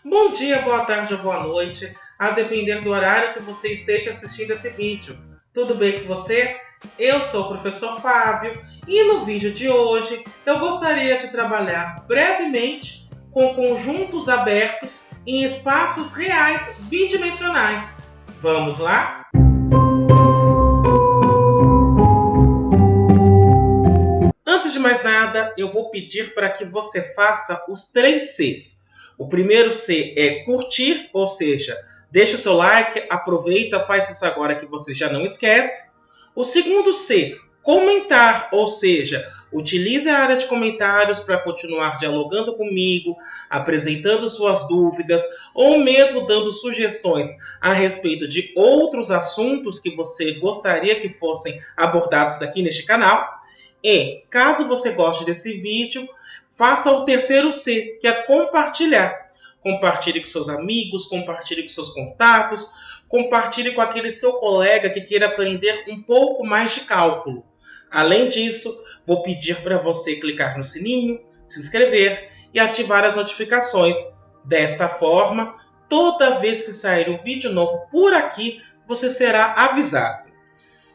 Bom dia, boa tarde ou boa noite, a depender do horário que você esteja assistindo esse vídeo. Tudo bem com você? Eu sou o professor Fábio e no vídeo de hoje eu gostaria de trabalhar brevemente com conjuntos abertos em espaços reais bidimensionais. Vamos lá? Antes de mais nada, eu vou pedir para que você faça os 3 Cs. O primeiro C é curtir, ou seja, deixa o seu like, aproveita, faz isso agora que você já não esquece. O segundo C, comentar, ou seja, utilize a área de comentários para continuar dialogando comigo, apresentando suas dúvidas ou mesmo dando sugestões a respeito de outros assuntos que você gostaria que fossem abordados aqui neste canal. E, caso você goste desse vídeo, faça o terceiro C, que é compartilhar. Compartilhe com seus amigos, compartilhe com seus contatos, compartilhe com aquele seu colega que queira aprender um pouco mais de cálculo. Além disso, vou pedir para você clicar no sininho, se inscrever e ativar as notificações. Desta forma, toda vez que sair um vídeo novo por aqui, você será avisado.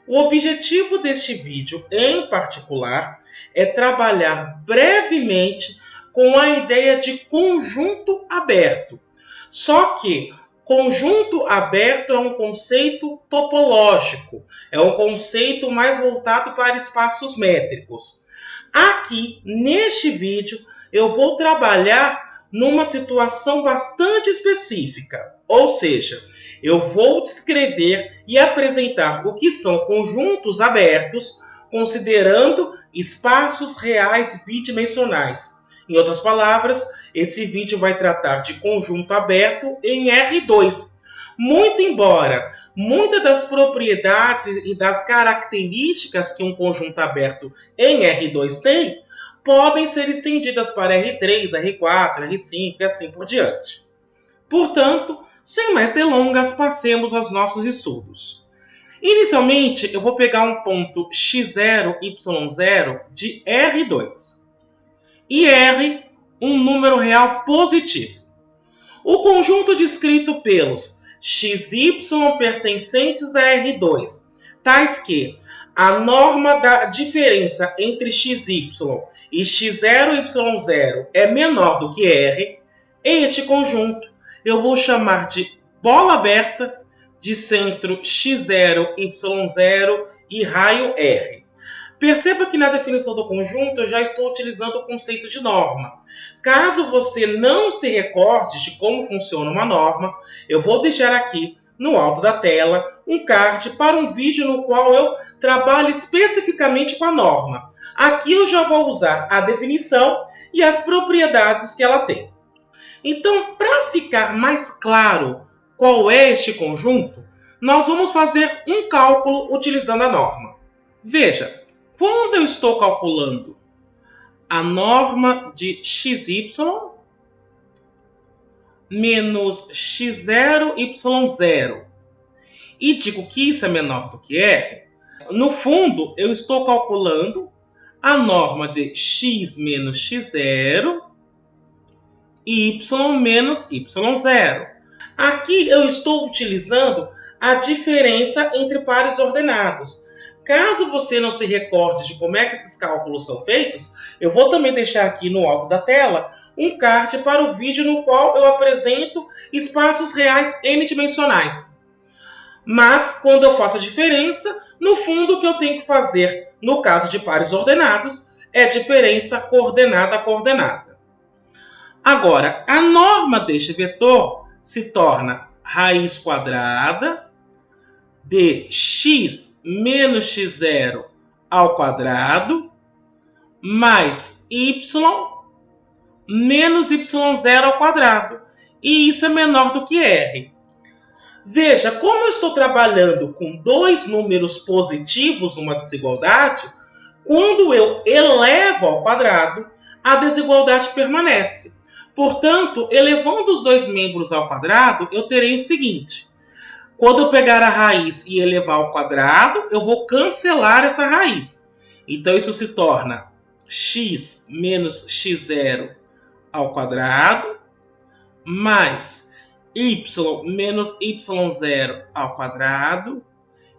O objetivo deste vídeo, em particular, é trabalhar brevemente com a ideia de conjunto aberto. Só que conjunto aberto é um conceito topológico, é um conceito mais voltado para espaços métricos. Aqui, neste vídeo, eu vou trabalhar numa situação bastante específica, ou seja, eu vou descrever e apresentar o que são conjuntos abertos, considerando espaços reais bidimensionais. Em outras palavras, esse vídeo vai tratar de conjunto aberto em R2. Muito embora muitas das propriedades e das características que um conjunto aberto em R2 tem, podem ser estendidas para R3, R4, R5 e assim por diante. Portanto, sem mais delongas, passemos aos nossos estudos. Inicialmente, eu vou pegar um ponto x0, y0 de R2. E R, um número real positivo. O conjunto descrito pelos xy pertencentes a R2, tais que a norma da diferença entre xy e x0, y0 é menor do que R, este conjunto eu vou chamar de bola aberta de centro x0, y0 e raio R. Perceba que na definição do conjunto eu já estou utilizando o conceito de norma. Caso você não se recorde de como funciona uma norma, eu vou deixar aqui no alto da tela um card para um vídeo no qual eu trabalho especificamente com a norma. Aqui eu já vou usar a definição e as propriedades que ela tem. Então, para ficar mais claro qual é este conjunto, nós vamos fazer um cálculo utilizando a norma. Veja, quando eu estou calculando a norma de xy menos x0, y0 e digo que isso é menor do que R, no fundo eu estou calculando a norma de x menos x0 e y menos y0. Aqui eu estou utilizando a diferença entre pares ordenados. Caso você não se recorde de como é que esses cálculos são feitos, eu vou também deixar aqui no alto da tela um card para o vídeo no qual eu apresento espaços reais n-dimensionais. Mas, quando eu faço a diferença, no fundo o que eu tenho que fazer, no caso de pares ordenados, é diferença coordenada a coordenada. Agora, a norma deste vetor se torna raiz quadrada de x menos x0 ao quadrado mais y menos y0 ao quadrado. E isso é menor do que R. Veja, como eu estou trabalhando com dois números positivos numa desigualdade, quando eu elevo ao quadrado, a desigualdade permanece. Portanto, elevando os dois membros ao quadrado, eu terei o seguinte. Quando eu pegar a raiz e elevar ao quadrado, eu vou cancelar essa raiz. Então, isso se torna x menos x0 ao quadrado mais y menos y0 ao quadrado,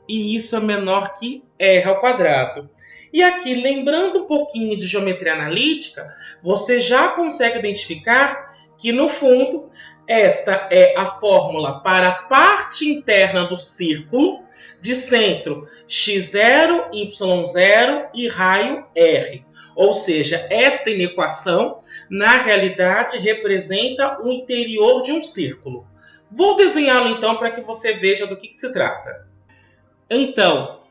e isso é menor que r ao quadrado. E aqui, lembrando um pouquinho de geometria analítica, você já consegue identificar que, no fundo, esta é a fórmula para a parte interna do círculo, de centro x0, y0 e raio r. Ou seja, esta inequação, na realidade, representa o interior de um círculo. Vou desenhá-lo, então, para que você veja do que se trata. Então,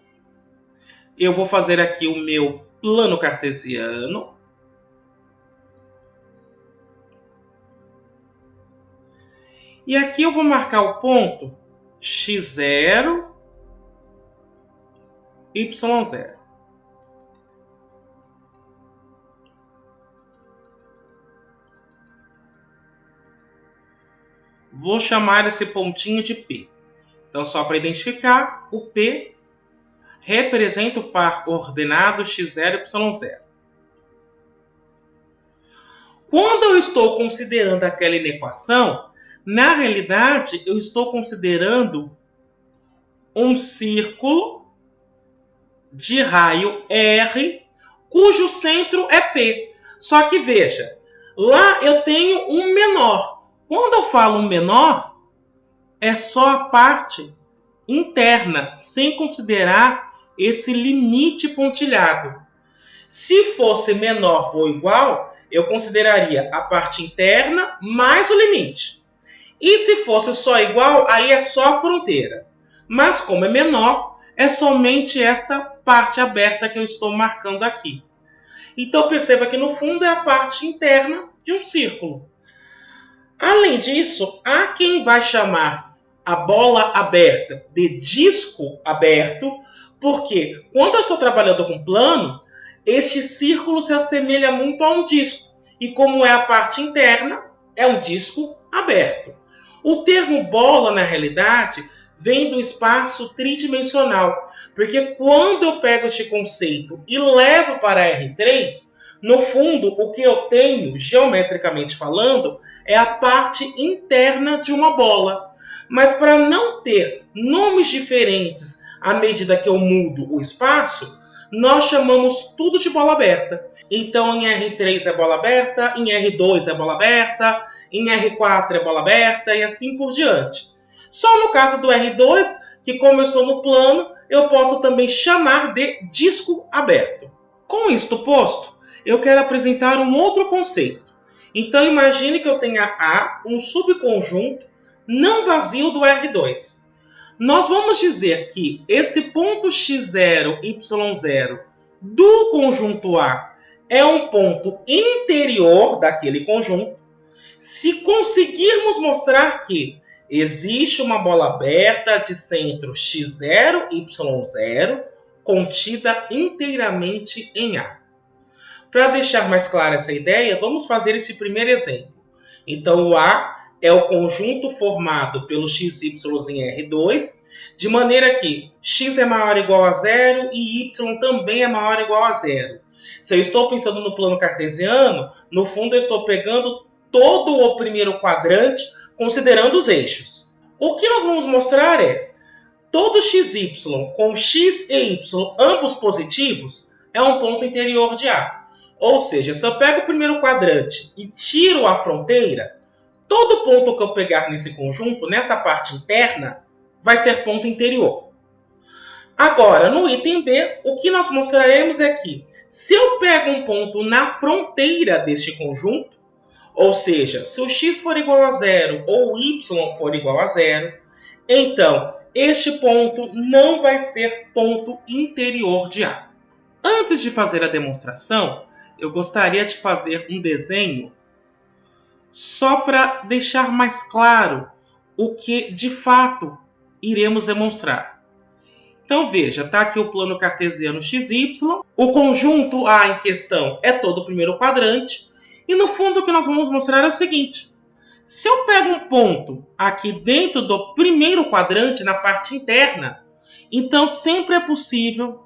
eu vou fazer aqui o meu plano cartesiano. E aqui eu vou marcar o ponto x0, y0. Vou chamar esse pontinho de P. Então, só para identificar, o P representa o par ordenado x0 e y0. Quando eu estou considerando aquela inequação, na realidade, eu estou considerando um círculo de raio R, cujo centro é P. Só que veja, lá eu tenho um menor. Quando eu falo um menor, é só a parte interna, sem considerar esse limite pontilhado. Se fosse menor ou igual, eu consideraria a parte interna mais o limite. E se fosse só igual, aí é só a fronteira. Mas como é menor, é somente esta parte aberta que eu estou marcando aqui. Então perceba que no fundo é a parte interna de um círculo. Além disso, há quem vai chamar a bola aberta de disco aberto, porque quando eu estou trabalhando com plano, este círculo se assemelha muito a um disco. E como é a parte interna, é um disco aberto. O termo bola, na realidade, vem do espaço tridimensional, porque quando eu pego este conceito e levo para R3, no fundo, o que eu tenho, geometricamente falando, é a parte interna de uma bola. Mas para não ter nomes diferentes à medida que eu mudo o espaço, nós chamamos tudo de bola aberta. Então, em R3 é bola aberta, em R2 é bola aberta, em R4 é bola aberta e assim por diante. Só no caso do R2, que como eu estou no plano, eu posso também chamar de disco aberto. Com isto posto, eu quero apresentar um outro conceito. Então, imagine que eu tenha A, um subconjunto não vazio do R2. Nós vamos dizer que esse ponto x0, y0 do conjunto A é um ponto interior daquele conjunto, se conseguirmos mostrar que existe uma bola aberta de centro x0, y0, contida inteiramente em A. Para deixar mais clara essa ideia, vamos fazer esse primeiro exemplo. Então, o A é o conjunto formado pelo x, y em R2, de maneira que x é maior ou igual a zero e y também é maior ou igual a zero. Se eu estou pensando no plano cartesiano, no fundo eu estou pegando todo o primeiro quadrante, considerando os eixos. O que nós vamos mostrar é, todo xy com x e y ambos positivos é um ponto interior de A. Ou seja, se eu pego o primeiro quadrante e tiro a fronteira, todo ponto que eu pegar nesse conjunto, nessa parte interna, vai ser ponto interior. Agora, no item B, o que nós mostraremos é que, se eu pego um ponto na fronteira deste conjunto, ou seja, se o x for igual a zero ou o y for igual a zero, então, este ponto não vai ser ponto interior de A. Antes de fazer a demonstração, eu gostaria de fazer um desenho só para deixar mais claro o que, de fato, iremos demonstrar. Então, veja, está aqui o plano cartesiano XY, o conjunto A em questão é todo o primeiro quadrante, e no fundo o que nós vamos mostrar é o seguinte. Se eu pego um ponto aqui dentro do primeiro quadrante, na parte interna, então sempre é possível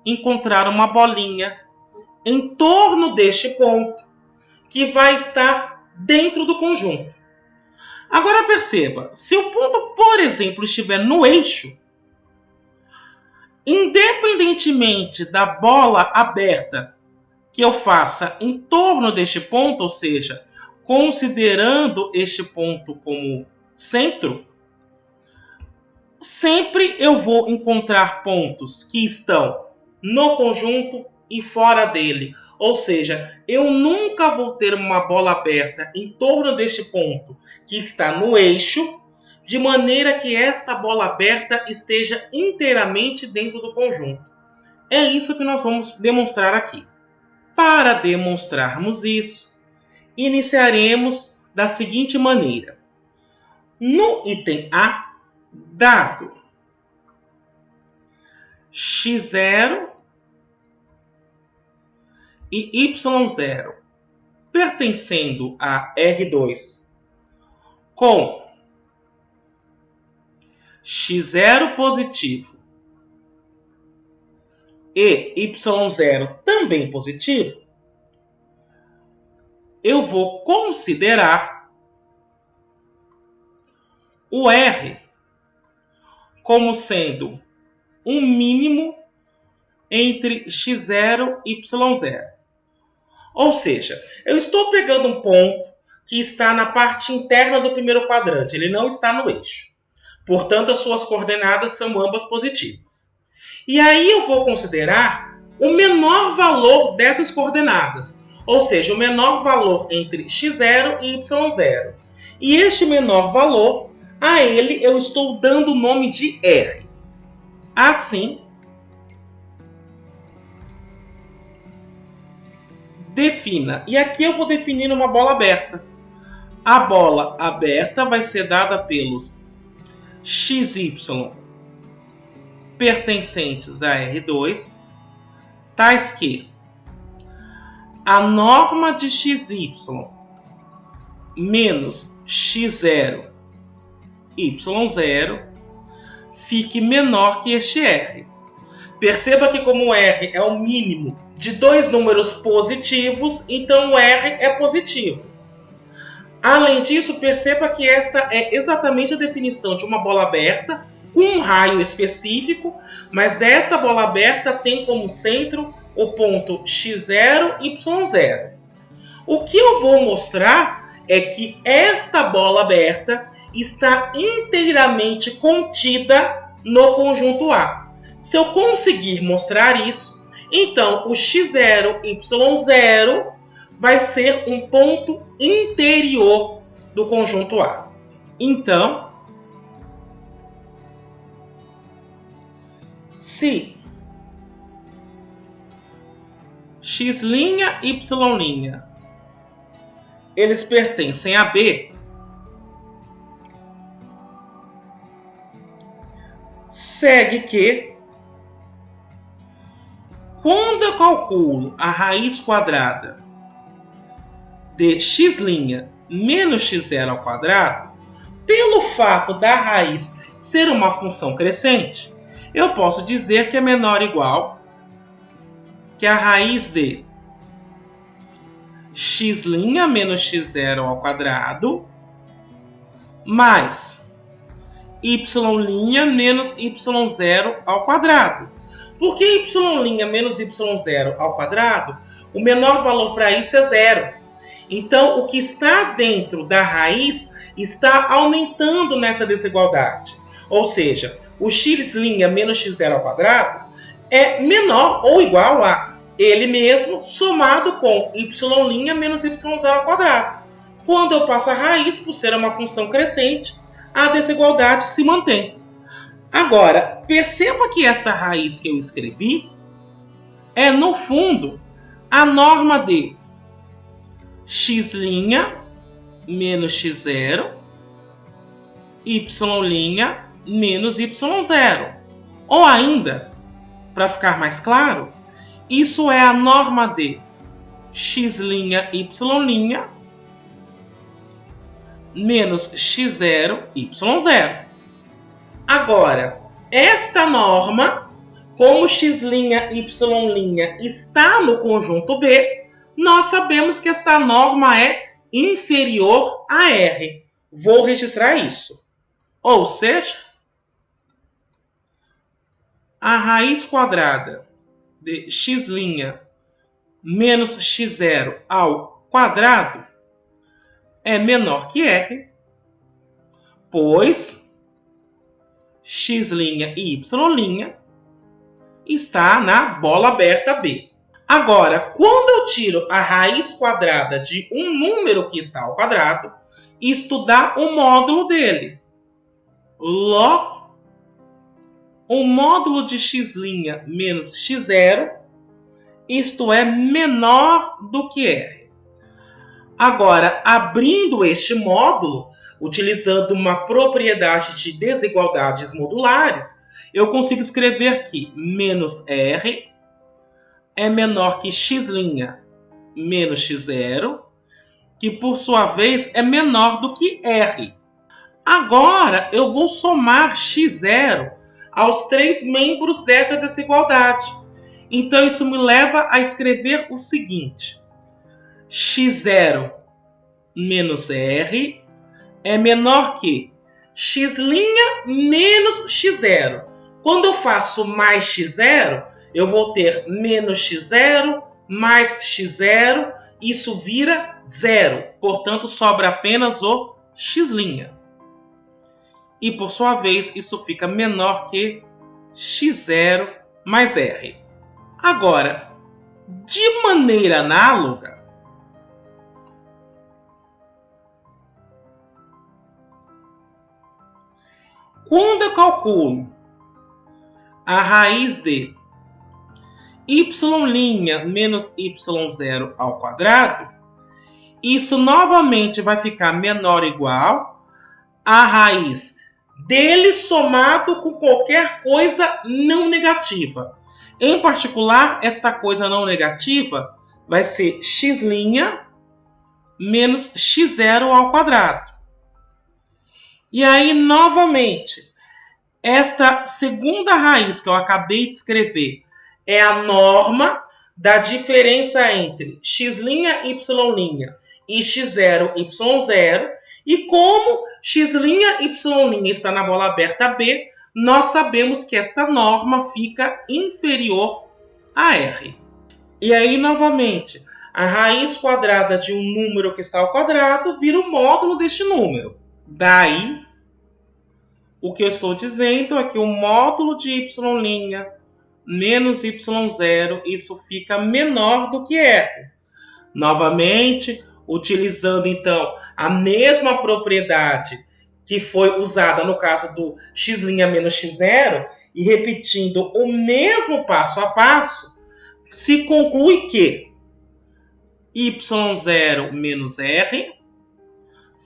encontrar uma bolinha em torno deste ponto, que vai estar dentro do conjunto. perceba, se o ponto, por exemplo, estiver no eixo, independentemente da bola aberta que eu faça em torno deste ponto, ou seja, considerando este ponto como centro, sempre eu vou encontrar pontos que estão no conjunto e fora dele. Ou seja, eu nunca vou ter uma bola aberta em torno deste ponto que está no eixo, de maneira que esta bola aberta esteja inteiramente dentro do conjunto. É isso que nós vamos demonstrar aqui. Para demonstrarmos isso, iniciaremos da seguinte maneira. No item A, dado x0 e y0 pertencendo a R2 com x0 positivo e y0 também positivo, eu vou considerar o R como sendo um mínimo entre x0 e y0. Ou seja, eu estou pegando um ponto que está na parte interna do primeiro quadrante, ele não está no eixo. Portanto, as suas coordenadas são ambas positivas. E aí eu vou considerar o menor valor dessas coordenadas, ou seja, o menor valor entre x0 e y0. E este menor valor, a ele eu estou dando o nome de R. Assim, defina. E aqui eu vou definir uma bola aberta. A bola aberta vai ser dada pelos xy pertencentes a R2, tais que a norma de xy menos x0, y0 fique menor que este R. Perceba que como o R é o mínimo de dois números positivos, então o R é positivo. Além disso, perceba que esta é exatamente a definição de uma bola aberta com um raio específico, mas esta bola aberta tem como centro o ponto x0 e y0. O que eu vou mostrar é que esta bola aberta está inteiramente contida no conjunto A. Se eu conseguir mostrar isso, então o x0 e y0 vai ser um ponto interior do conjunto A. Então, se x' e y' eles pertencem a B, segue que quando eu calculo a raiz quadrada de x' menos x0 ao quadrado, pelo fato da raiz ser uma função crescente, eu posso dizer que é menor ou igual que a raiz de x' menos x0 ao quadrado mais y' menos y0 ao quadrado. Por que y' menos y0 ao quadrado? O menor valor para isso é zero. Então, o que está dentro da raiz está aumentando nessa desigualdade. Ou seja, o x' menos x0 ao quadrado é menor ou igual a ele mesmo somado com y' menos y0 ao quadrado. Quando eu passo a raiz, por ser uma função crescente, a desigualdade se mantém. Agora, perceba que essa raiz que eu escrevi é, no fundo, a norma de x' menos x0, y' menos y0. Ou ainda, para ficar mais claro, isso é a norma de x', y' menos x0, y0. Agora, esta norma, como x', y' está no conjunto B, nós sabemos que esta norma é inferior a R. Vou registrar isso. Ou seja, a raiz quadrada de x' menos x0 ao quadrado é menor que r, pois x' e y' está na bola aberta B. Agora, quando eu tiro a raiz quadrada de um número que está ao quadrado, isto dá o módulo dele. Logo, o módulo de x' menos x0, isto é menor do que r. Agora, abrindo este módulo, utilizando uma propriedade de desigualdades modulares, eu consigo escrever que menos r é menor que x' menos x0, que por sua vez é menor do que r. Agora eu vou somar x0 aos três membros dessa desigualdade. Então isso me leva a escrever o seguinte: x0 menos r é menor que x' menos x0. Quando eu faço mais x0, eu vou ter menos x0 mais x0, isso vira 0. Portanto, sobra apenas o x'. E, por sua vez, isso fica menor que x0 mais r. Agora, de maneira análoga, quando eu calculo a raiz de y' menos y0 ao quadrado, isso novamente vai ficar menor ou igual a raiz dele somado com qualquer coisa não negativa. Em particular, esta coisa não negativa vai ser x' menos x0 ao quadrado. E aí, novamente, esta segunda raiz que eu acabei de escrever é a norma da diferença entre x', y' e x0, y0. E como x', y' está na bola aberta B, nós sabemos que esta norma fica inferior a r. E aí, novamente, a raiz quadrada de um número que está ao quadrado vira o módulo deste número. Daí, o que eu estou dizendo é que o módulo de y' menos y0, isso fica menor do que r. Novamente, utilizando então a mesma propriedade que foi usada no caso do x' menos x0 e repetindo o mesmo passo a passo, se conclui que y0 menos r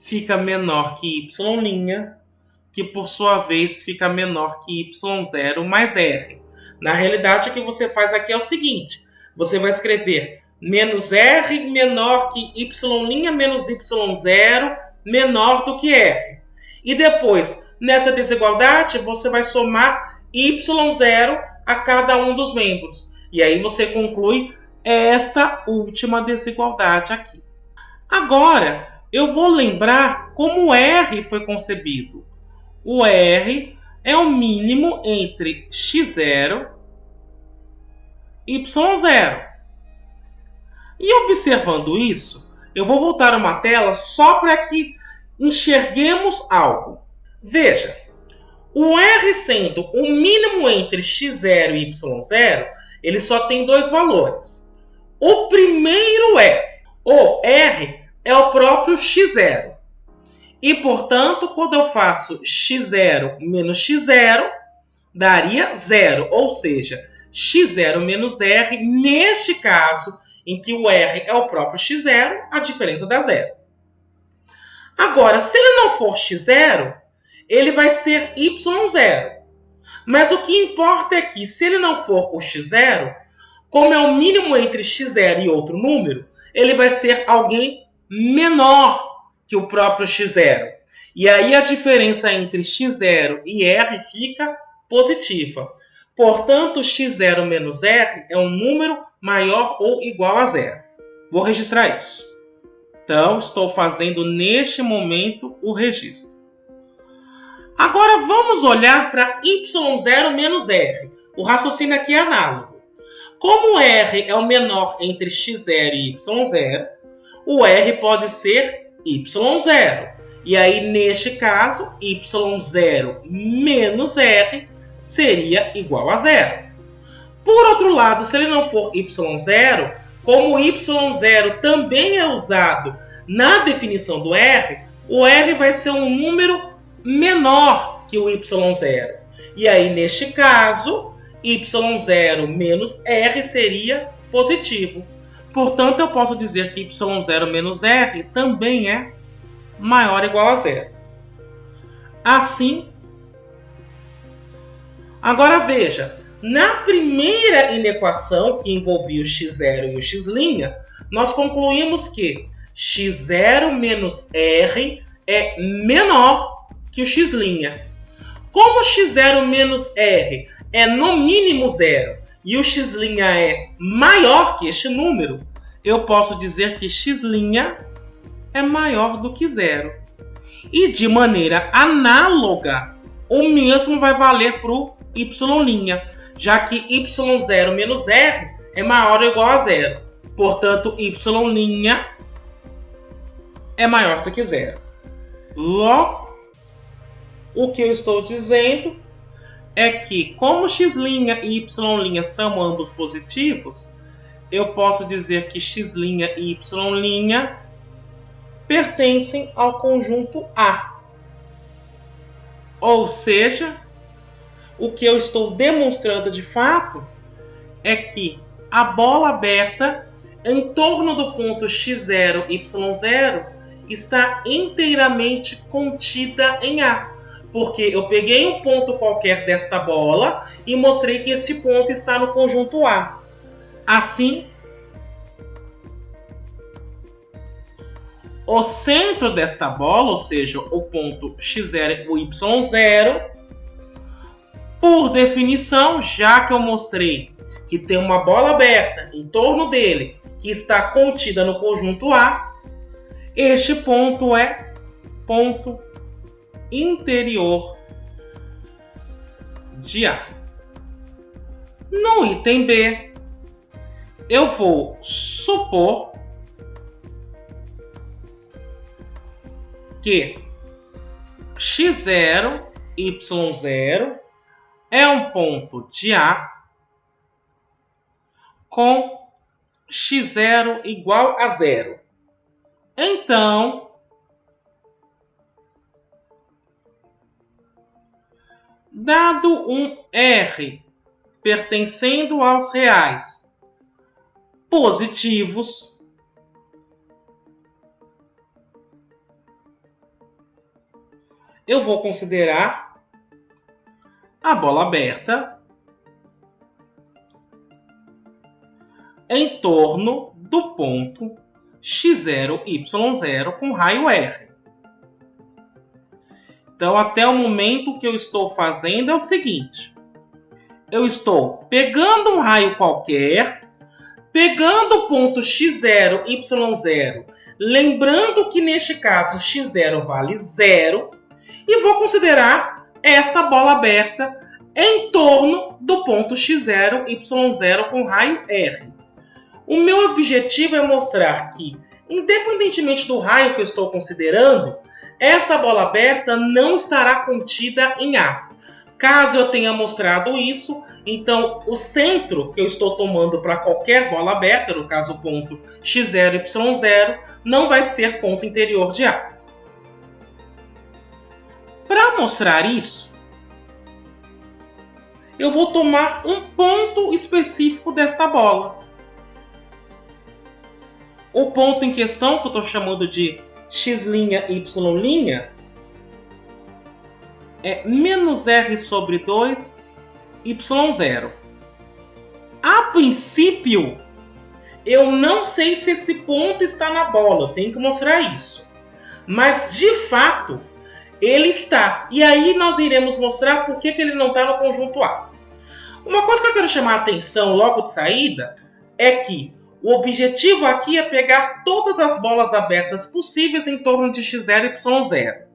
fica menor que y', que por sua vez fica menor que y0 mais r. Na realidade, o que você faz aqui é o seguinte: você vai escrever menos r menor que y' menos y0 menor do que r. E depois, nessa desigualdade, você vai somar y0 a cada um dos membros. E aí você conclui esta última desigualdade aqui. Agora, eu vou lembrar como o r foi concebido. O r é o mínimo entre x0 e y0. E observando isso, eu vou voltar uma tela só para que enxerguemos algo. Veja, o r sendo o mínimo entre x0 e y0, ele só tem dois valores. O primeiro o r é o próprio x0. E, portanto, quando eu faço x0 menos x0, daria 0. Ou seja, x0 menos r, neste caso, em que o r é o próprio x0, a diferença dá 0. Agora, se ele não for x0, ele vai ser y0. Mas o que importa é que, se ele não for o x0, como é o mínimo entre x0 e outro número, ele vai ser alguém menor que o próprio x0. E aí a diferença entre x0 e r fica positiva. Portanto, x0 menos r é um número maior ou igual a 0. Vou registrar isso. Então, estou fazendo neste momento o registro. Agora vamos olhar para y0 menos r. O raciocínio aqui é análogo. Como r é o menor entre x0 e y0, o r pode ser y0. E aí, neste caso, y0 menos r seria igual a zero. Por outro lado, se ele não for y0, como y0 também é usado na definição do r, o r vai ser um número menor que o y0. E aí, neste caso, y0 menos r seria positivo. Portanto, eu posso dizer que y0 menos r também é maior ou igual a zero. Assim, agora veja, na primeira inequação que envolvia o x0 e o x', nós concluímos que x0 menos r é menor que o x'. Como x0 menos r é no mínimo zero e o x' é maior que este número, eu posso dizer que x' é maior do que zero. E de maneira análoga, o mesmo vai valer para o y', já que y0 menos r é maior ou igual a zero. Portanto, y' é maior do que zero. Logo, o que eu estou dizendo é que, como x' e y' são ambos positivos, eu posso dizer que x' e y' pertencem ao conjunto A. Ou seja, o que eu estou demonstrando de fato é que a bola aberta em torno do ponto x0, y0 está inteiramente contida em A. Porque eu peguei um ponto qualquer desta bola e mostrei que esse ponto está no conjunto A. Assim, o centro desta bola, ou seja, o ponto x0 e o y0, por definição, já que eu mostrei que tem uma bola aberta em torno dele, que está contida no conjunto A, este ponto é ponto interior de A. No item B, eu vou supor que x0, y0 é um ponto de A com x0 igual a zero. Então, dado um R pertencendo aos reais positivos, eu vou considerar a bola aberta em torno do ponto x0, y0 com raio R. Então, até o momento, o que eu estou fazendo é o seguinte. Eu estou pegando um raio qualquer, pegando o ponto x0, y0, lembrando que neste caso x0 vale 0, e vou considerar esta bola aberta em torno do ponto x0, y0 com raio R. O meu objetivo é mostrar que, independentemente do raio que eu estou considerando, esta bola aberta não estará contida em A. Caso eu tenha mostrado isso, então o centro que eu estou tomando para qualquer bola aberta, no caso o ponto x0, y0, não vai ser ponto interior de A. Para mostrar isso, eu vou tomar um ponto específico desta bola. O ponto em questão, que eu estou chamando de x', y', é menos r sobre 2, y0. A princípio, eu não sei se esse ponto está na bola, eu tenho que mostrar isso. Mas, de fato, ele está. E aí nós iremos mostrar por que ele não está no conjunto A. Uma coisa que eu quero chamar a atenção logo de saída é que O objetivo aqui é pegar todas as bolas abertas possíveis em torno de x0 e y0.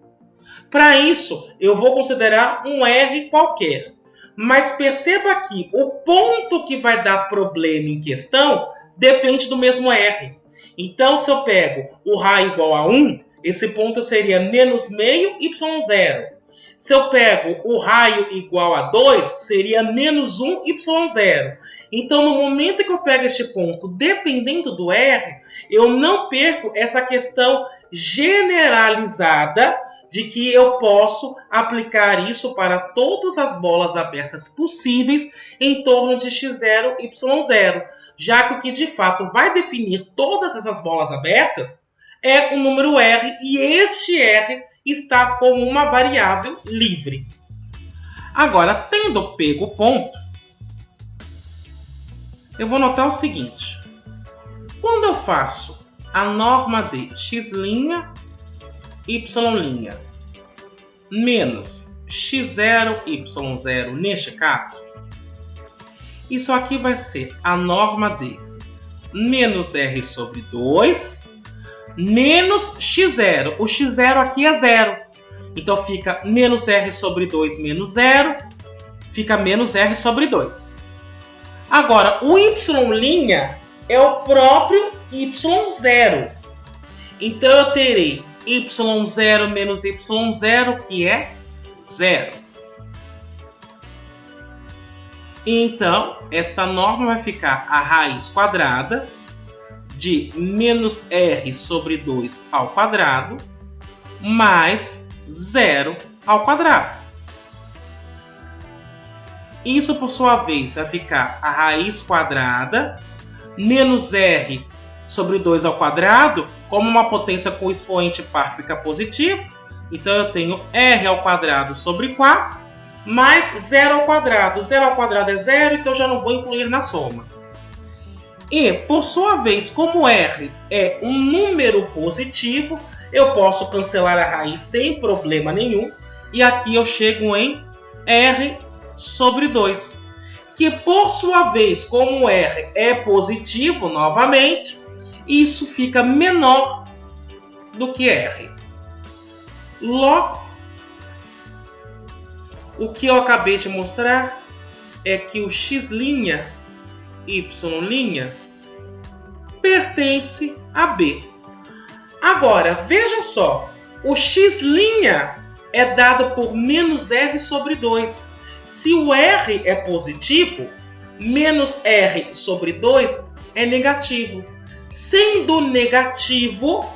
Para isso, eu vou considerar um R qualquer. Mas perceba que o ponto que vai dar problema em questão depende do mesmo R. Então, se eu pego o raio igual a 1, esse ponto seria menos meio y0. Se eu pego o raio igual a 2, seria menos 1 y0. Então, no momento que eu pego este ponto, dependendo do R, eu não perco essa questão generalizada de que eu posso aplicar isso para todas as bolas abertas possíveis em torno de x0 e y0, já que o que de fato vai definir todas essas bolas abertas é o número R, e este R está como uma variável livre. Agora, tendo pego o ponto, eu vou notar o seguinte. Quando eu faço a norma de x', y' menos x0, y0 neste caso, isso aqui vai ser a norma de menos r sobre 2 menos x0. O x0 aqui é 0. Então fica menos r sobre 2 menos 0, fica menos r sobre 2. Agora, o y' é o próprio y0. Então eu terei y0 menos y0, que é 0. Então, esta norma vai ficar a raiz quadrada de menos r sobre 2 ao quadrado mais 0 ao quadrado. Isso, por sua vez, vai ficar a raiz quadrada menos r sobre 2 ao quadrado, como uma potência com expoente par fica positivo. Então, eu tenho r ao quadrado sobre 4 mais 0 ao quadrado. 0 ao quadrado é 0, então já não vou incluir na soma. E, por sua vez, como r é um número positivo, eu posso cancelar a raiz sem problema nenhum. E aqui eu chego em r sobre 2. Que, por sua vez, como r é positivo, novamente, isso fica menor do que r. Logo, o que eu acabei de mostrar é que o x', y' pertence a B. Agora, veja só, o x' é dado por menos r sobre 2. Se o r é positivo, menos r sobre 2 é negativo. Sendo negativo,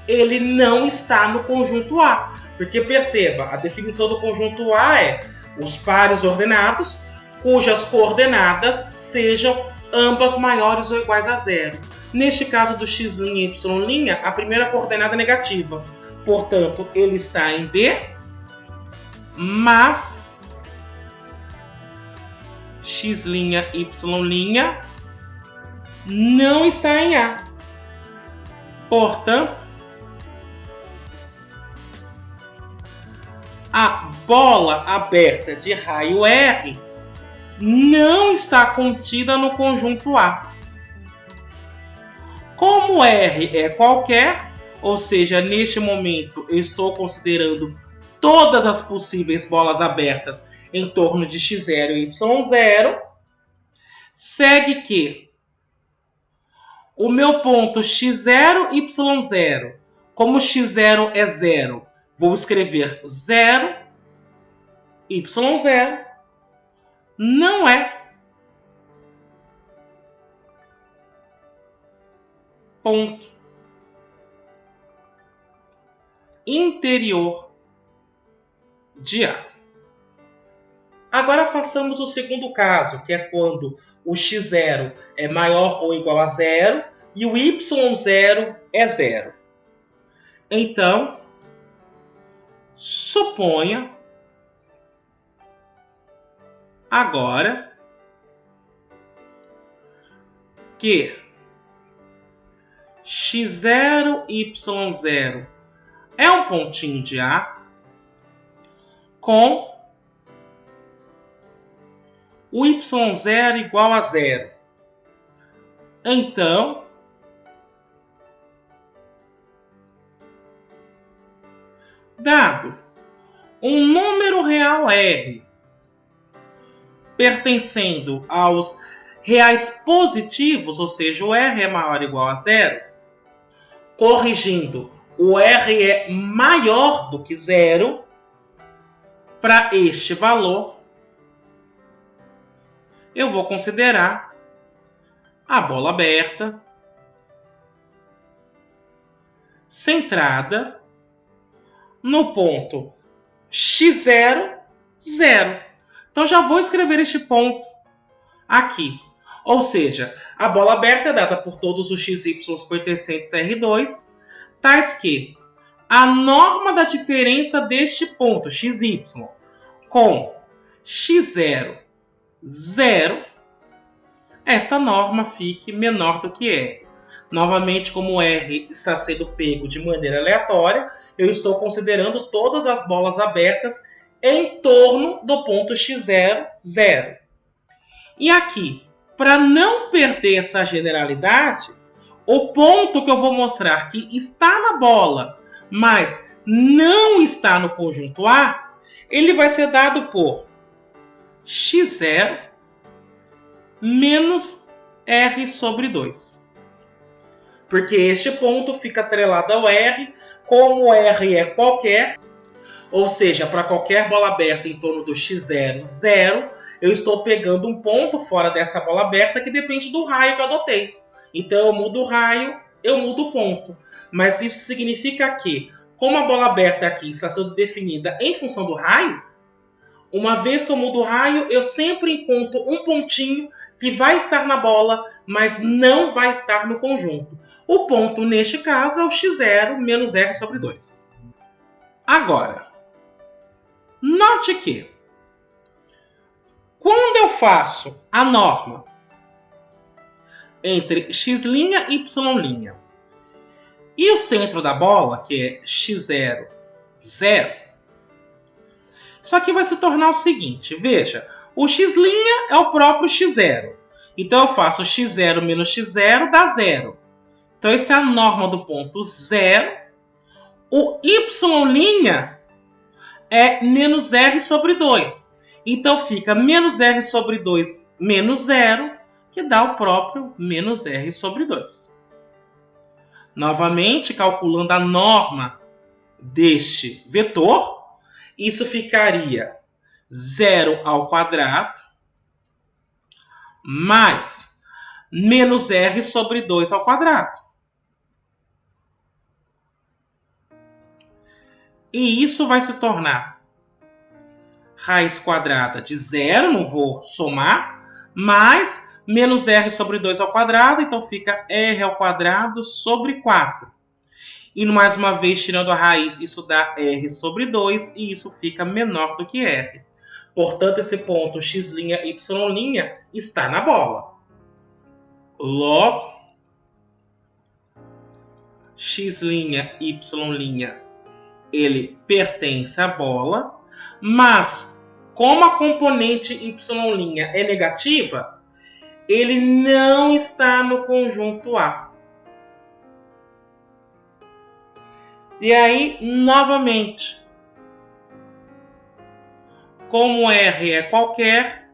ele não está no conjunto A. Porque perceba, a definição do conjunto A é os pares ordenados cujas coordenadas sejam ambas maiores ou iguais a 0. Neste caso do x' e y', a primeira coordenada é negativa. Portanto, ele está em B, mas x', y' não está em A. Portanto, a bola aberta de raio R não está contida no conjunto A. Como R é qualquer, ou seja, neste momento eu estou considerando todas as possíveis bolas abertas em torno de x0 e y0, segue que o meu ponto x0 e y0, como x0 é 0, vou escrever 0, y0, não é ponto interior de A. Agora façamos o segundo caso, que é quando o x0 é maior ou igual a 0 e o y0 é 0. Então, suponha agora que x0 e y0 é um pontinho de A com o y0 igual a 0. Então, dado um número real R pertencendo aos reais positivos, ou seja, o R é maior ou igual a zero, corrigindo, o R é maior do que zero, para este valor, eu vou considerar a bola aberta centrada no ponto x0, 0. Então, já vou escrever este ponto aqui. Ou seja, a bola aberta é dada por todos os xy pertencentes a R2, tais que a norma da diferença deste ponto, xy, com x0, 0, esta norma fique menor do que R. Novamente, como R está sendo pego de maneira aleatória, eu estou considerando todas as bolas abertas em torno do ponto x0, 0. E aqui, para não perder essa generalidade, o ponto que eu vou mostrar que está na bola, mas não está no conjunto A, ele vai ser dado por x0 menos R sobre 2. Porque este ponto fica atrelado ao R, como R é qualquer, ou seja, para qualquer bola aberta em torno do x0, 0, eu estou pegando um ponto fora dessa bola aberta que depende do raio que eu adotei. Então, eu mudo o raio, eu mudo o ponto. Mas isso significa que, como a bola aberta aqui está sendo definida em função do raio, uma vez que eu mudo o raio, eu sempre encontro um pontinho que vai estar na bola, mas não vai estar no conjunto. O ponto, neste caso, é o x0 menos R sobre 2. Agora, note que, quando eu faço a norma entre x' e y' e o centro da bola, que é x0, 0, isso aqui vai se tornar o seguinte, veja, o x' é o próprio x0. Então, eu faço x0 menos x0 dá 0. Então, essa é a norma do ponto 0. O y' é menos R sobre 2. Então, fica menos R sobre 2 menos 0, que dá o próprio menos R sobre 2. Novamente, calculando a norma deste vetor, isso ficaria 0 ao quadrado mais menos R sobre 2 ao quadrado. E isso vai se tornar raiz quadrada de 0, não vou somar, mais menos R sobre 2 ao quadrado, então fica R ao quadrado sobre 4. E mais uma vez, tirando a raiz, isso dá R sobre 2 e isso fica menor do que R. Portanto, esse ponto x', y' está na bola. Logo, x', y', ele pertence à bola, mas como a componente y' é negativa, ele não está no conjunto A. E aí, novamente, como R é qualquer,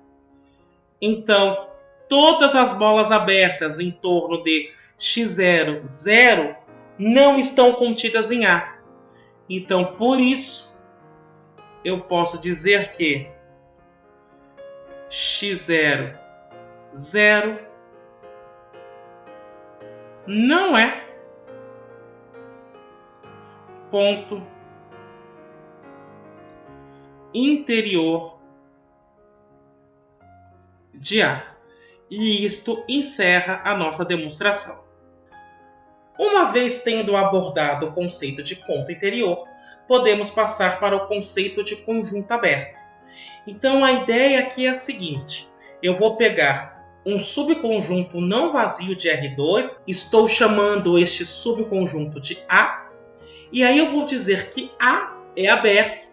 então todas as bolas abertas em torno de x0, 0 não estão contidas em A. Então, por isso, eu posso dizer que x0, 0 não é ponto interior de A. E isto encerra a nossa demonstração. Uma vez tendo abordado o conceito de ponto interior, podemos passar para o conceito de conjunto aberto. Então, a ideia aqui é a seguinte: eu vou pegar um subconjunto não vazio de R2, estou chamando este subconjunto de A, e aí eu vou dizer que A é aberto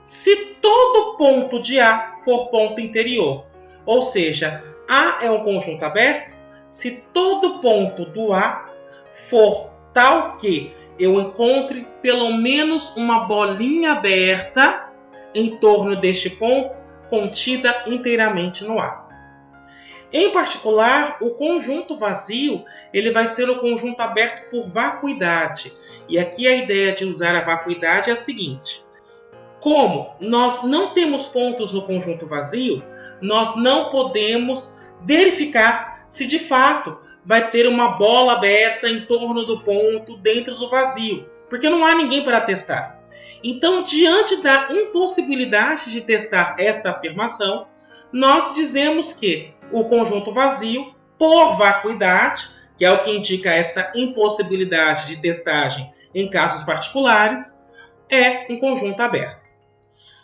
se todo ponto de A for ponto interior. Ou seja, A é um conjunto aberto se todo ponto do A for tal que eu encontre pelo menos uma bolinha aberta em torno deste ponto contida inteiramente no A. Em particular, o conjunto vazio ele vai ser o conjunto aberto por vacuidade. E aqui a ideia de usar a vacuidade é a seguinte: como nós não temos pontos no conjunto vazio, nós não podemos verificar se de fato vai ter uma bola aberta em torno do ponto dentro do vazio, porque não há ninguém para testar. Então, diante da impossibilidade de testar esta afirmação, nós dizemos que o conjunto vazio, por vacuidade, que é o que indica esta impossibilidade de testagem em casos particulares, é um conjunto aberto.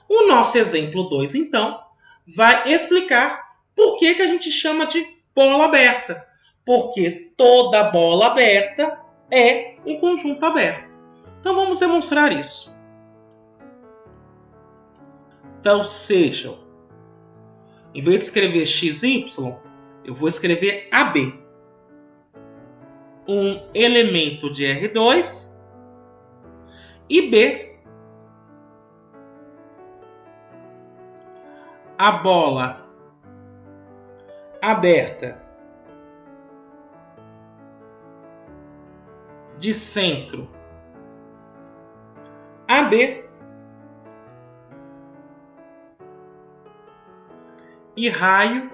O nosso exemplo 2, então, vai explicar por que a gente chama de bola aberta. Porque toda bola aberta é um conjunto aberto. Então, vamos demonstrar isso. Então, sejam, em vez de escrever XY, eu vou escrever AB. Um elemento de R2 e B, a bola aberta de centro AB e raio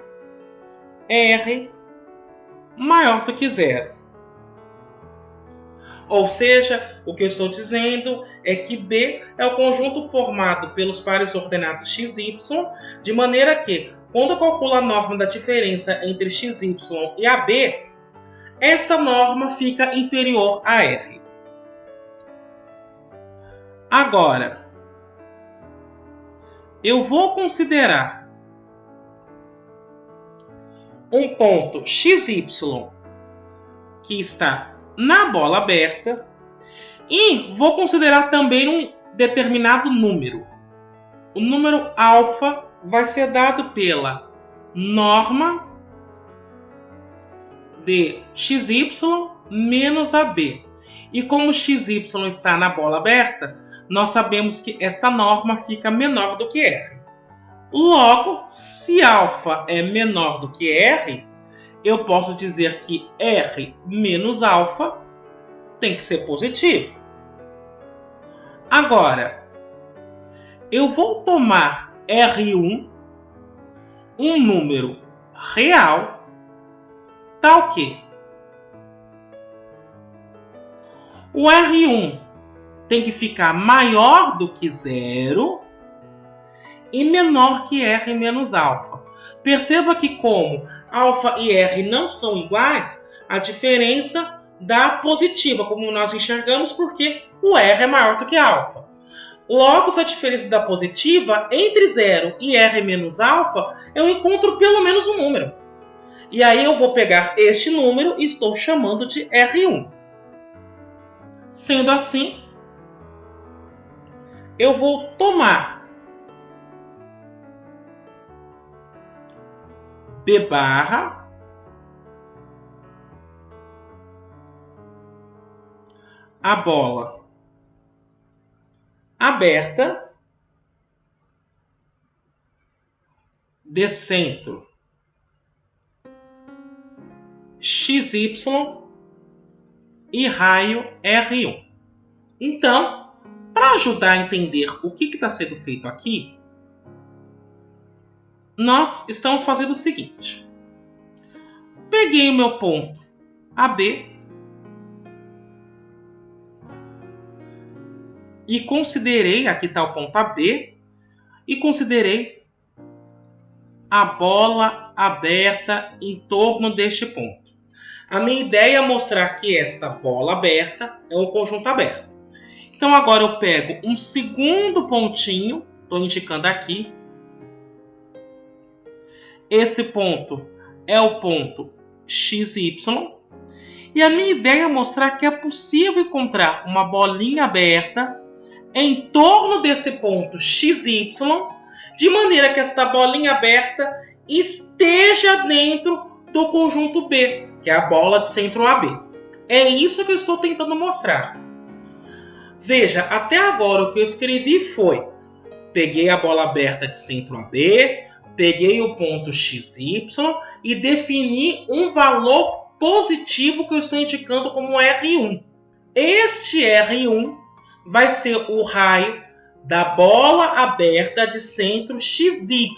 R maior do que zero. Ou seja, o que eu estou dizendo é que B é o conjunto formado pelos pares ordenados XY, de maneira que, quando eu calculo a norma da diferença entre XY e AB, esta norma fica inferior a R. Agora, eu vou considerar um ponto XY que está na bola aberta e vou considerar também um determinado número. O número alfa vai ser dado pela norma de XY menos AB. E como XY está na bola aberta, nós sabemos que esta norma fica menor do que R. Logo, se alfa é menor do que R, eu posso dizer que R menos alfa tem que ser positivo. Agora, eu vou tomar R1, um número real, tal que o R1 tem que ficar maior do que zero e menor que R menos alfa. Perceba que como alfa e R não são iguais, a diferença dá positiva, como nós enxergamos, porque o R é maior do que alfa. Logo, se a diferença dá positiva, entre 0 e R menos alfa, eu encontro pelo menos um número. E aí eu vou pegar este número e estou chamando de R1. Sendo assim, eu vou tomar B barra a bola aberta de centro XY e raio R1. Então, para ajudar a entender o que está sendo feito aqui, nós estamos fazendo o seguinte. Peguei o meu ponto AB e considerei, aqui está o ponto AB, e considerei a bola aberta em torno deste ponto. A minha ideia é mostrar que esta bola aberta é um conjunto aberto. Então agora eu pego um segundo pontinho, estou indicando aqui. Esse ponto é o ponto XY. E a minha ideia é mostrar que é possível encontrar uma bolinha aberta em torno desse ponto XY, de maneira que esta bolinha aberta esteja dentro do conjunto B, que é a bola de centro AB. É isso que eu estou tentando mostrar. Veja, até agora o que eu escrevi foi: peguei a bola aberta de centro AB, peguei o ponto XY e defini um valor positivo que eu estou indicando como R1. Este R1 vai ser o raio da bola aberta de centro XY.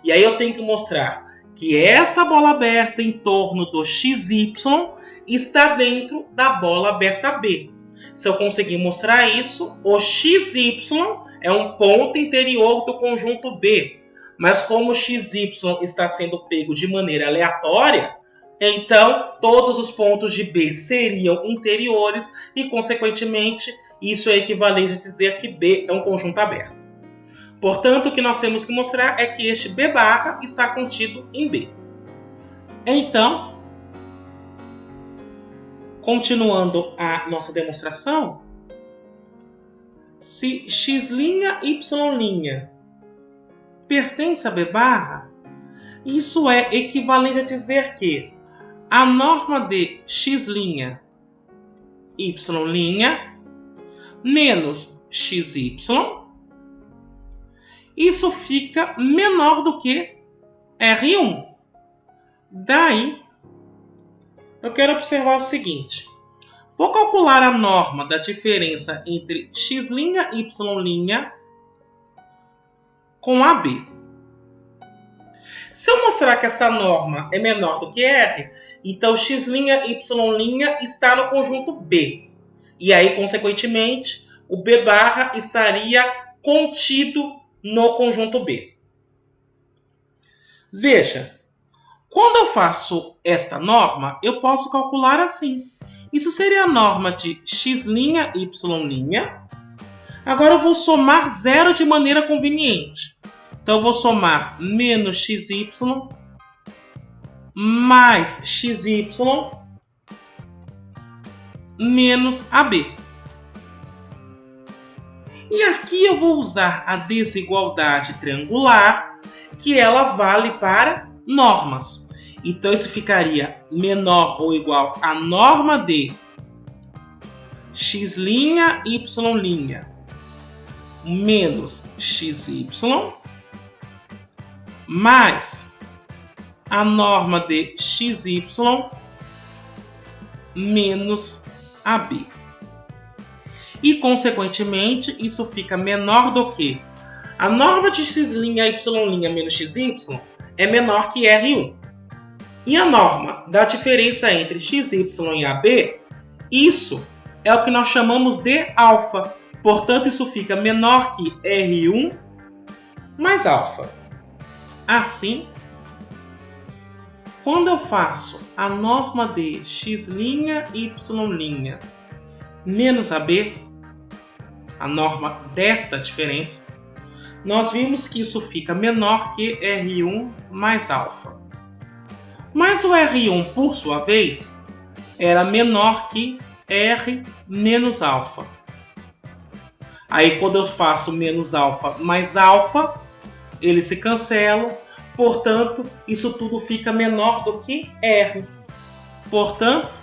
E aí eu tenho que mostrar que esta bola aberta em torno do XY está dentro da bola aberta B. Se eu conseguir mostrar isso, o XY é um ponto interior do conjunto B. Mas como o XY está sendo pego de maneira aleatória, então todos os pontos de B seriam interiores e, consequentemente, isso é equivalente a dizer que B é um conjunto aberto. Portanto, o que nós temos que mostrar é que este B barra está contido em B. Então, continuando a nossa demonstração, se x', y' pertence a B barra, isso é equivalente a dizer que a norma de x', y' menos xy, isso fica menor do que R1. Daí, eu quero observar o seguinte. Vou calcular a norma da diferença entre x', y' com AB. Se eu mostrar que essa norma é menor do que R, então x', y' está no conjunto B. E aí, consequentemente, o B barra estaria contido no conjunto B. Veja, quando eu faço esta norma, eu posso calcular assim. Isso seria a norma de x', y'. Agora eu vou somar zero de maneira conveniente. Então eu vou somar menos xy mais xy menos AB. E aqui eu vou usar a desigualdade triangular, que ela vale para normas. Então isso ficaria menor ou igual à norma de x', y' menos xy mais a norma de xy menos AB. E, consequentemente, isso fica menor do que a norma de x', y' menos xy é menor que R1. E a norma da diferença entre xy e AB, isso é o que nós chamamos de alfa. Portanto, isso fica menor que R1 mais alfa. Assim, quando eu faço a norma de x', y' menos AB, a norma desta diferença, nós vimos que isso fica menor que R1 mais alfa. Mas o R1, por sua vez, era menor que R menos alfa. Aí, quando eu faço menos alfa mais alfa, eles se cancelam. Portanto, isso tudo fica menor do que R. Portanto,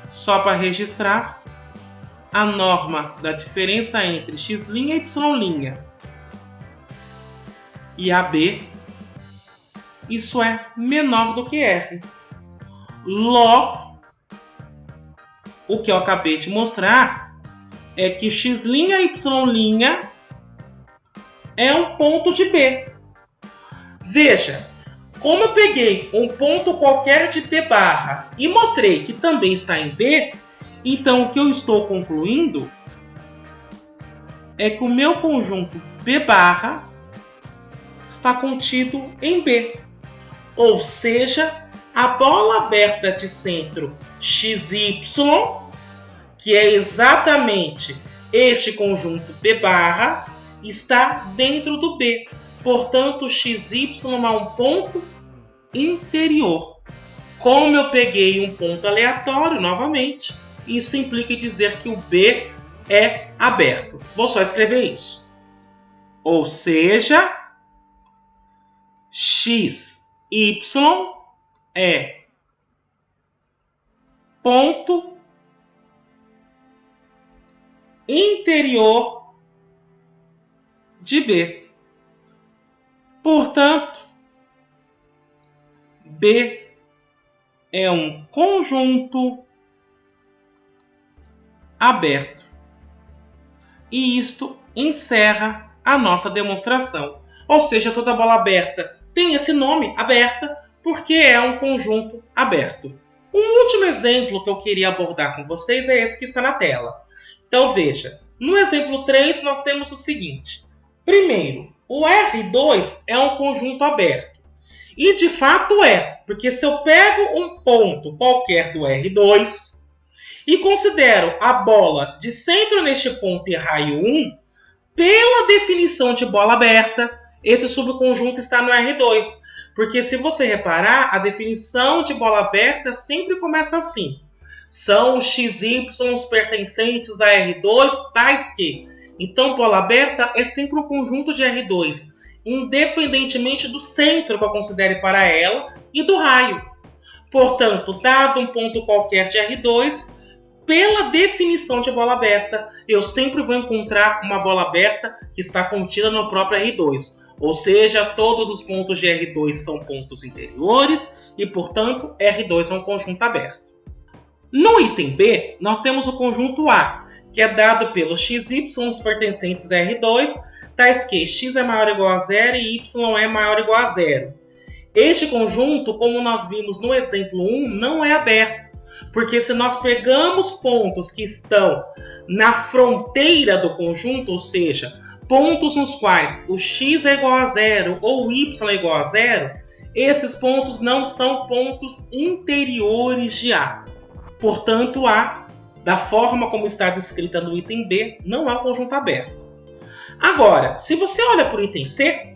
só para registrar, a norma da diferença entre x', y' e AB, isso é menor do que R. Logo, o que eu acabei de mostrar é que o x', y' é um ponto de B. Veja, como eu peguei um ponto qualquer de B barra e mostrei que também está em B, então o que eu estou concluindo é que o meu conjunto B barra está contido em B. Ou seja, a bola aberta de centro XY, que é exatamente este conjunto B barra, está dentro do B. Portanto, XY é um ponto interior. Como eu peguei um ponto aleatório, novamente, isso implica em dizer que o B é aberto. Vou só escrever isso. Ou seja, XY é ponto interior de B. Portanto, B é um conjunto aberto. E isto encerra a nossa demonstração. Ou seja, toda bola aberta tem esse nome, aberta, porque é um conjunto aberto. Um último exemplo que eu queria abordar com vocês é esse que está na tela. Então veja, no exemplo 3 nós temos o seguinte. Primeiro, o R2 é um conjunto aberto. E de fato é, porque se eu pego um ponto qualquer do R2 e considero a bola de centro neste ponto e raio 1, pela definição de bola aberta, esse subconjunto está no R2. Porque se você reparar, a definição de bola aberta sempre começa assim. São os XY pertencentes a R2 tais que. Então, bola aberta é sempre um conjunto de R2, independentemente do centro que eu considere para ela e do raio. Portanto, dado um ponto qualquer de R2, pela definição de bola aberta, eu sempre vou encontrar uma bola aberta que está contida no próprio R2. Ou seja, todos os pontos de R2 são pontos interiores e, portanto, R2 é um conjunto aberto. No item B, nós temos o conjunto A, que é dado pelos XY pertencentes a R2, tais que x é maior ou igual a 0 e y é maior ou igual a 0. Este conjunto, como nós vimos no exemplo 1, não é aberto, porque se nós pegamos pontos que estão na fronteira do conjunto, ou seja, pontos nos quais o x é igual a 0 ou o y é igual a 0, esses pontos não são pontos interiores de A. Portanto, A, da forma como está descrita no item B, não é um conjunto aberto. Agora, se você olha para o item C,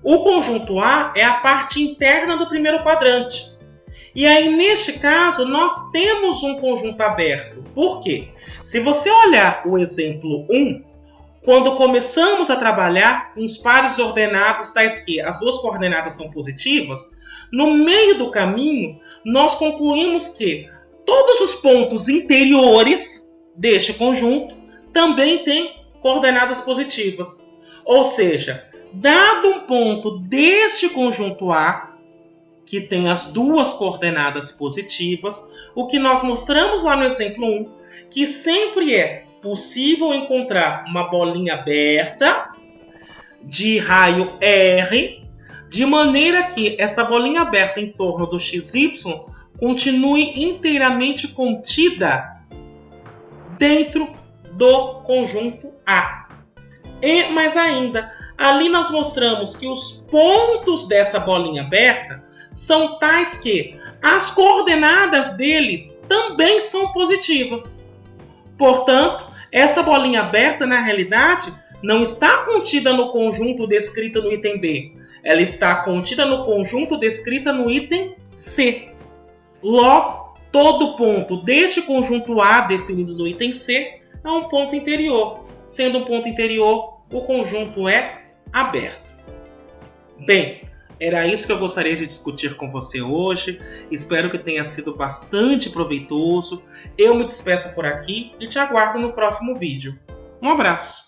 o conjunto A é a parte interna do primeiro quadrante. E aí, neste caso, nós temos um conjunto aberto. Por quê? Se você olhar o exemplo 1, quando começamos a trabalhar com os pares ordenados tais que as duas coordenadas são positivas, no meio do caminho, nós concluímos que todos os pontos interiores deste conjunto também têm coordenadas positivas. Ou seja, dado um ponto deste conjunto A, que tem as duas coordenadas positivas, o que nós mostramos lá no exemplo 1, que sempre é possível encontrar uma bolinha aberta de raio R, de maneira que esta bolinha aberta em torno do XY continue inteiramente contida dentro do conjunto A. E mais ainda, ali nós mostramos que os pontos dessa bolinha aberta são tais que as coordenadas deles também são positivas. Portanto, esta bolinha aberta, na realidade, não está contida no conjunto descrito no item B. Ela está contida no conjunto descrito no item C. Logo, todo ponto deste conjunto A, definido no item C, é um ponto interior. Sendo um ponto interior, o conjunto é aberto. Bem, era isso que eu gostaria de discutir com você hoje. Espero que tenha sido bastante proveitoso. Eu me despeço por aqui e te aguardo no próximo vídeo. Um abraço!